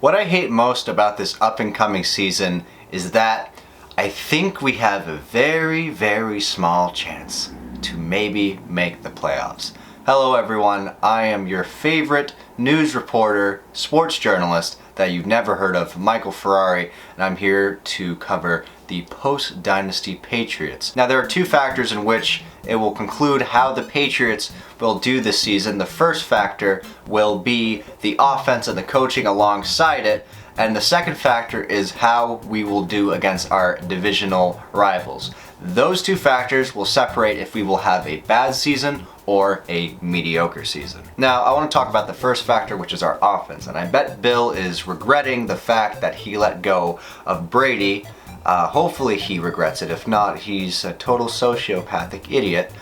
What I hate most about this up-and-coming season is that I think we have a very, very small chance to maybe make the playoffs. Hello everyone, I am your favorite news reporter, sports journalist that you've never heard of, Michael Ferrari, and I'm here to cover the post-Dynasty Patriots. Now there are two factors in which it will conclude how the Patriots will do this season. The first factor will be the offense and the coaching alongside it, and the second factor is how we will do against our divisional rivals. Those two factors will separate if we will have a bad season or a mediocre season. Now, I want to talk about the first factor, which is our offense, and I bet Bill is regretting the fact that he let go of Brady. Hopefully he regrets it. If not, he's a total sociopathic idiot.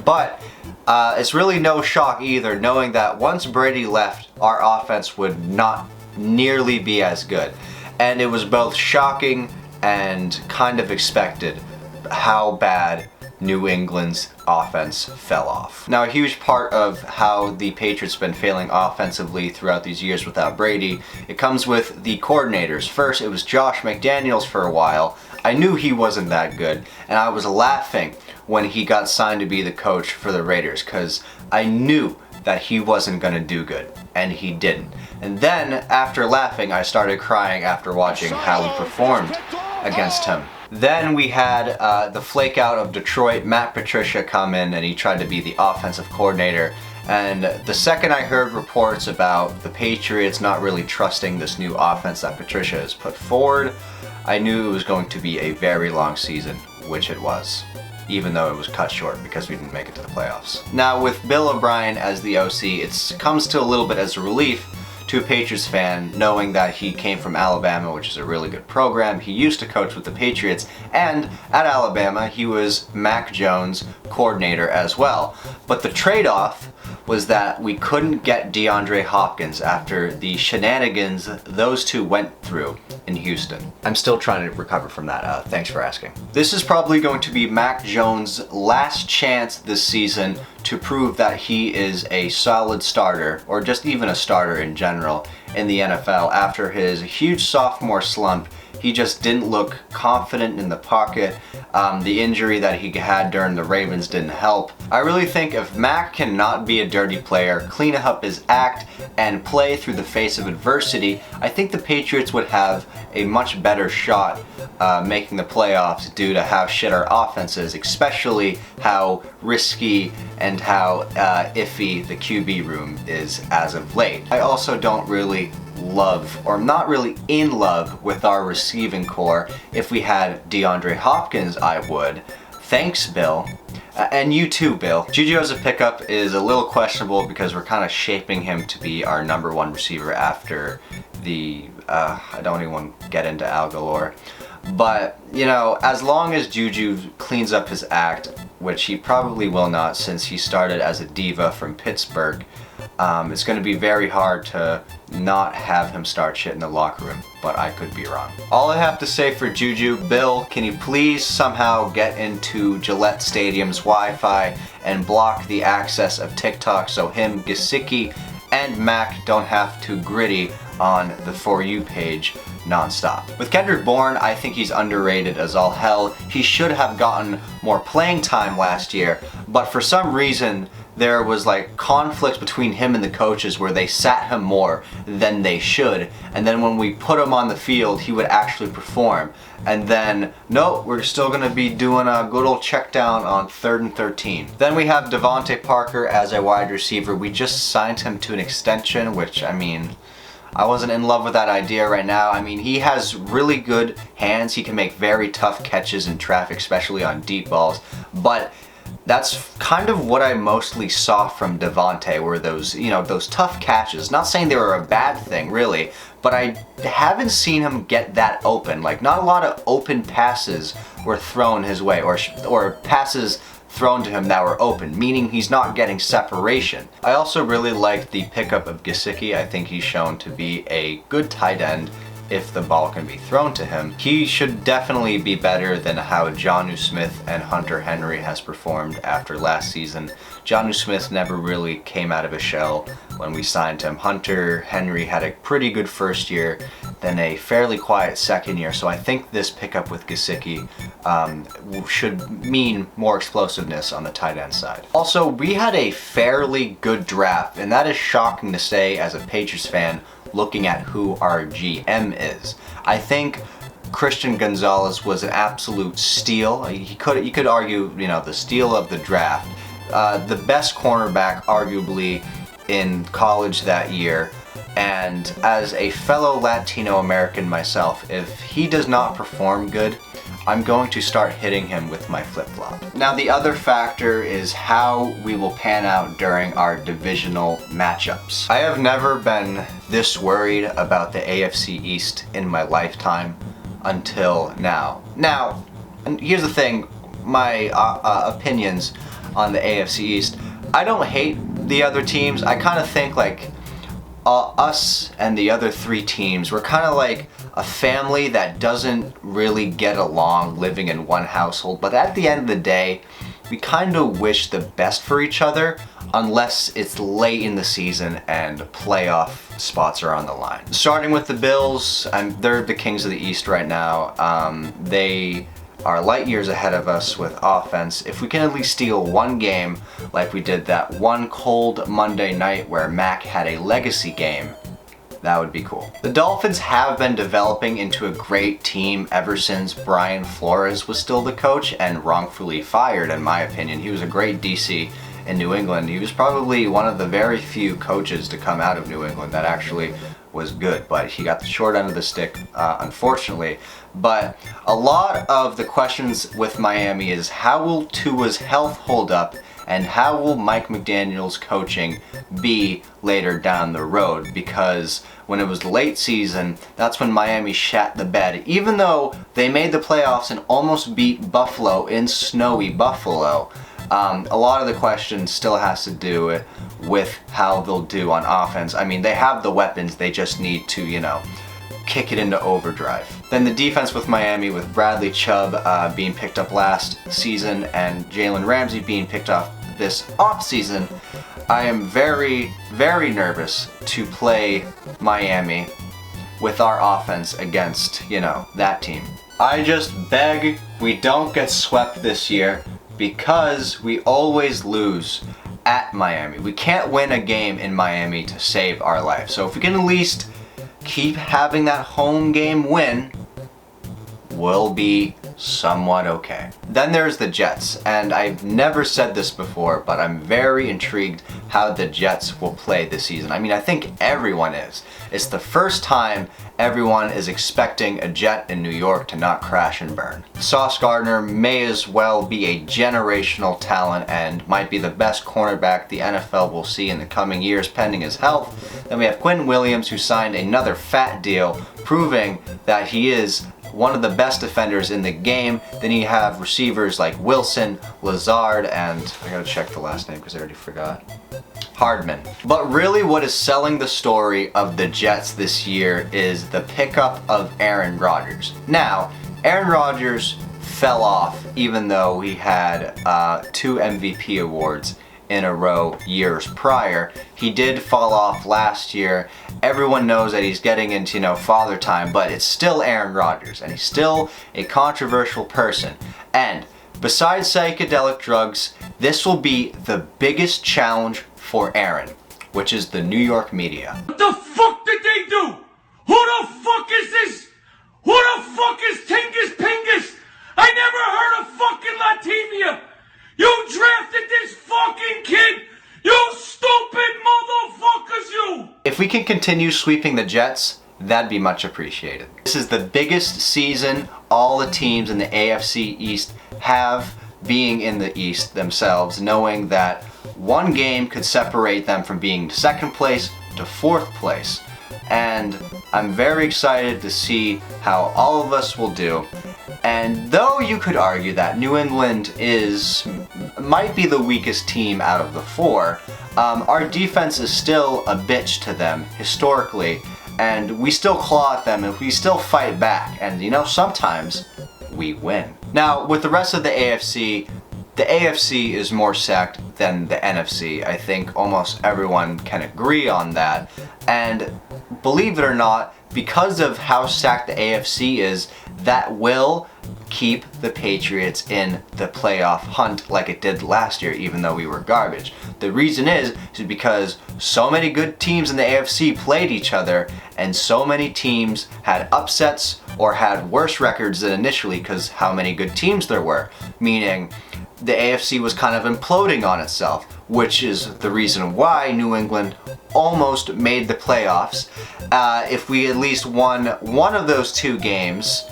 But it's really no shock either, knowing that once Brady left, our offense would not nearly be as good. And it was both shocking and kind of expected how bad New England's offense fell off. Now, a huge part of how the Patriots have been failing offensively throughout these years without Brady, it comes with the coordinators. First, it was Josh McDaniels for a while. I knew he wasn't that good, and I was laughing when he got signed to be the coach for the Raiders, because I knew that he wasn't going to do good, and he didn't. And then, after laughing, I started crying after watching how he performed against him. Then we had the flake out of Detroit, Matt Patricia, come in, and he tried to be the offensive coordinator. And the second I heard reports about the Patriots not really trusting this new offense that Patricia has put forward, I knew it was going to be a very long season, which it was, even though it was cut short because we didn't make it to the playoffs. Now, with Bill O'Brien as the OC, it comes to a little bit as a relief to a Patriots fan, knowing that he came from Alabama, which is a really good program. He used to coach with the Patriots, and at Alabama, he was Mac Jones' coordinator as well. But the trade-off was that we couldn't get DeAndre Hopkins after the shenanigans those two went through in Houston. I'm still trying to recover from that. Thanks for asking. This is probably going to be Mac Jones' last chance this season to prove that he is a solid starter, or just even a starter in general, in the NFL. After his huge sophomore slump, he just didn't look confident in the pocket. The injury that he had during the Ravens didn't help. I really think if Mac cannot be a dirty player, clean up his act, and play through the face of adversity, I think the Patriots would have a much better shot making the playoffs due to how shit our offense is, especially how risky and how iffy the QB room is as of late. I also don't really love, or I'm not really in love with our receiving core. If we had DeAndre Hopkins, I would. Thanks, Bill. And you too, Bill. Juju as a pickup is a little questionable because we're kind of shaping him to be our number one receiver after the, I don't even want to get into Al Galore. But, you know, as long as Juju cleans up his act, which he probably will not since he started as a diva from Pittsburgh, it's going to be very hard to not have him start shit in the locker room, but I could be wrong. All I have to say for Juju, Bill, can you please somehow get into Gillette Stadium's Wi-Fi and block the access of TikTok so him, Gesicki, and Mac don't have to gritty on the For You page non-stop. With Kendrick Bourne, I think he's underrated as all hell. He should have gotten more playing time last year, but for some reason there was like conflict between him and the coaches where they sat him more than they should, and then when we put him on the field he would actually perform, and then no, we're still going to be doing a good old check down on 3rd and 13. Then we have Devontae Parker as a wide receiver. We just signed him to an extension, which, I mean, I wasn't in love with that idea right now. I mean, he has really good hands. He can make very tough catches in traffic, especially on deep balls. But that's kind of what I mostly saw from Devontae, were those, you know, those tough catches. Not saying they were a bad thing, really, but I haven't seen him get that open. Like, not a lot of open passes were thrown his way, or passes thrown to him that were open, meaning he's not getting separation. I also really like the pickup of Gesicki. I think he's shown to be a good tight end if the ball can be thrown to him. He should definitely be better than how Jonnu Smith and Hunter Henry has performed after last season. Jonnu Smith never really came out of his shell when we signed him. Hunter Henry had a pretty good first year, then a fairly quiet second year, so I think this pickup with Gesicki should mean more explosiveness on the tight end side. Also, we had a fairly good draft, and that is shocking to say as a Patriots fan looking at who our GM is. I think Christian Gonzalez was an absolute steal. You could argue, the steal of the draft. The best cornerback arguably in college that year. And as a fellow Latino American myself, if he does not perform good, I'm going to start hitting him with my flip-flop. Now the other factor is how we will pan out during our divisional matchups. I have never been this worried about the AFC East in my lifetime until now. Now, and here's the thing, my opinions on the AFC East. I don't hate the other teams. I kind of think like us and the other three teams, we're kind of like a family that doesn't really get along living in one household, but at the end of the day, we kind of wish the best for each other unless it's late in the season and playoff spots are on the line. Starting with the Bills, they're the kings of the East right now. They are light years ahead of us with offense. If we can at least steal one game like we did that one cold Monday night where Mac had a legacy game, that would be cool. The Dolphins have been developing into a great team ever since Brian Flores was still the coach and wrongfully fired, in my opinion. He was a great DC in New England. He was probably one of the very few coaches to come out of New England that actually was good, but he got the short end of the stick, unfortunately. But a lot of the questions with Miami is how will Tua's health hold up and how will Mike McDaniel's coaching be later down the road? Because when it was late season, that's when Miami shat the bed. Even though they made the playoffs and almost beat Buffalo in snowy Buffalo, a lot of the question still has to do with how they'll do on offense. I mean, they have the weapons, they just need to, kick it into overdrive. Then the defense with Miami, with Bradley Chubb being picked up last season and Jalen Ramsey being picked up this offseason, I am very, very nervous to play Miami with our offense against, that team. I just beg we don't get swept this year because we always lose at Miami. We can't win a game in Miami to save our life. So if we can at least keep having that home game win, we'll be somewhat okay. Then there's the Jets, and I've never said this before, but I'm very intrigued how the Jets will play this season. I mean, I think everyone is. It's the first time everyone is expecting a Jet in New York to not crash and burn. Sauce Gardner may as well be a generational talent and might be the best cornerback the NFL will see in the coming years pending his health. Then we have Quinn Williams, who signed another fat deal, proving that he is one of the best defenders in the game. Then you have receivers like Wilson, Lazard, and I gotta check the last name because I already forgot, Hardman. But really what is selling the story of the Jets this year is the pickup of Aaron Rodgers. Now, Aaron Rodgers fell off even though he had 2 MVP awards in a row years prior. He did fall off last year. Everyone knows that he's getting into, father time, but it's still Aaron Rodgers, and he's still a controversial person. And besides psychedelic drugs, this will be the biggest challenge for Aaron, which is the New York media. What the fuck did they do? Who the fuck is this? Who the fuck is Tingus Pingus? I never heard of fucking Latvia. You drafted this fucking kid! You stupid motherfuckers, you! If we can continue sweeping the Jets, that'd be much appreciated. This is the biggest season all the teams in the AFC East have being in the East themselves, knowing that one game could separate them from being second place to fourth place. And I'm very excited to see how all of us will do. And though you could argue that New England might be the weakest team out of the 4, our defense is still a bitch to them historically, and we still claw at them and we still fight back, and you know, sometimes we win. Now, with the rest of the AFC is more stacked than the NFC. I think almost everyone can agree on that. And believe it or not, because of how stacked the AFC is, that will keep the Patriots in the playoff hunt like it did last year, even though we were garbage. The reason is because so many good teams in the AFC played each other, and so many teams had upsets or had worse records than initially because how many good teams there were. Meaning, the AFC was kind of imploding on itself, which is the reason why New England almost made the playoffs. If we at least won one of those two games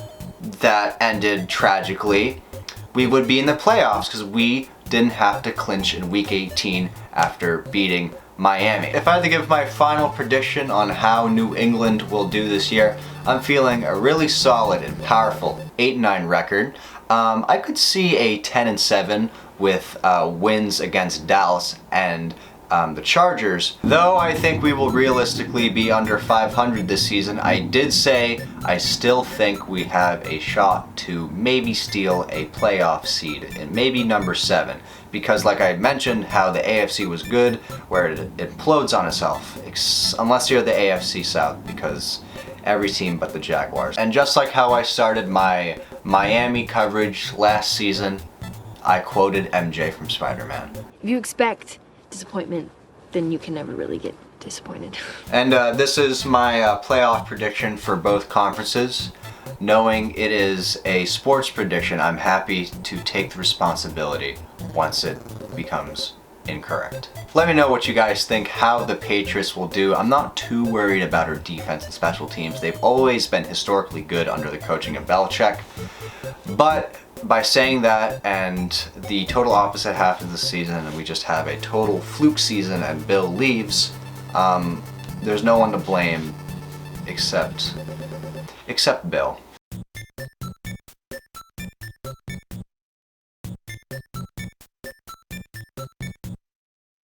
that ended tragically, we would be in the playoffs because we didn't have to clinch in week 18 after beating Miami. If I had to give my final prediction on how New England will do this year, I'm feeling a really solid and powerful 8-9 record. I could see a 10-7 with wins against Dallas and the Chargers. Though I think we will realistically be under 500 this season, I did say I still think we have a shot to maybe steal a playoff seed, and maybe number 7. Because like I mentioned, how the AFC was good, where it implodes on itself. Unless you're the AFC South, because every team but the Jaguars. And just like how I started my Miami coverage last season, I quoted MJ from Spider-Man. If you expect disappointment, then you can never really get disappointed. And this is my playoff prediction for both conferences. Knowing it is a sports prediction, I'm happy to take the responsibility once it becomes incorrect. Let me know what you guys think, how the Patriots will do. I'm not too worried about our defense and special teams. They've always been historically good under the coaching of Belichick. But by saying that, and the total opposite happens this season, and we just have a total fluke season and Bill leaves, there's no one to blame except Bill.